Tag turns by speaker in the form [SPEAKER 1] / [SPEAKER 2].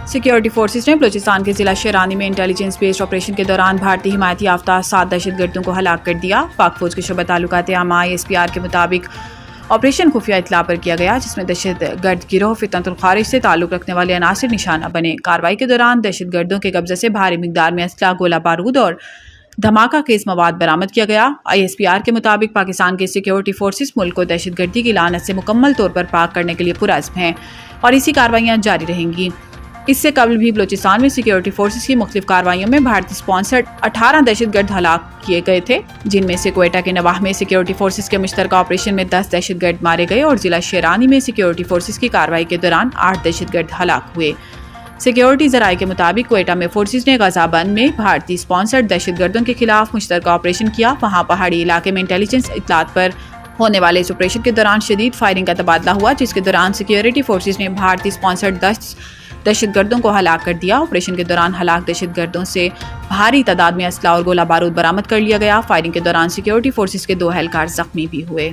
[SPEAKER 1] Security forces نے بلوچستان کے ضلع شیرانی میں انٹیلیجنس بیسڈ آپریشن کے دوران بھارتی حمایت یافتہ 7 دہشت گردوں کو ہلاک کر دیا۔ پاک فوج کے شعبہ تعلقات عامہ ISPR کے مطابق آپریشن خفیہ اطلاع پر کیا گیا، جس میں دہشت گرد گروہ فتنۃ الخارج سے تعلق رکھنے والے عناصر نشانہ بنے۔ کارروائی کے دوران دہشت گردوں کے قبضے سے بھاری مقدار میں اسلحہ، گولہ بارود اور دھماکہ خیز مواد برآمد کیا گیا۔ ISPR کے مطابق پاکستان کے سیکیورٹی فورسز ملک کو دہشت گردی کی لعنت سے مکمل طور پر پاک کرنے کے لیے پرعزم ہیں اور اسی کارروائیاں جاری رہیں گی۔ اس سے قبل بھی بلوچستان میں سیکیورٹی فورسز کی مختلف کارروائیوں میں بھارتی سپانسرڈ 18 دہشت گرد ہلاک کیے گئے تھے، جن میں سے کوئٹہ کے نواح میں سیکیورٹی فورسز کے مشترکہ آپریشن میں 10 دہشت گرد مارے گئے اور ضلع شیرانی میں سیکیورٹی فورسز کی کارروائی کے دوران 8 دہشت گرد ہلاک ہوئے۔ سیکیورٹی ذرائع کے مطابق کوئٹہ میں فورسز نے غزہ بند میں بھارتی سپانسرڈ دہشت گردوں کے خلاف مشترکہ آپریشن کیا۔ وہاں پہاڑی علاقے میں انٹیلیجنس اطلاعات پر ہونے والے اس آپریشن کے دوران شدید فائرنگ کا تبادلہ ہوا، جس کے دوران سیکیورٹی فورسز نے بھارتی سپانسرڈ دہشت گردوں کو ہلاک کر دیا۔ آپریشن کے دوران ہلاک دہشت گردوں سے بھاری تعداد میں اسلحہ اور گولہ بارود برآمد کر لیا گیا۔ فائرنگ کے دوران سیکیورٹی فورسز کے 2 اہلکار زخمی بھی ہوئے۔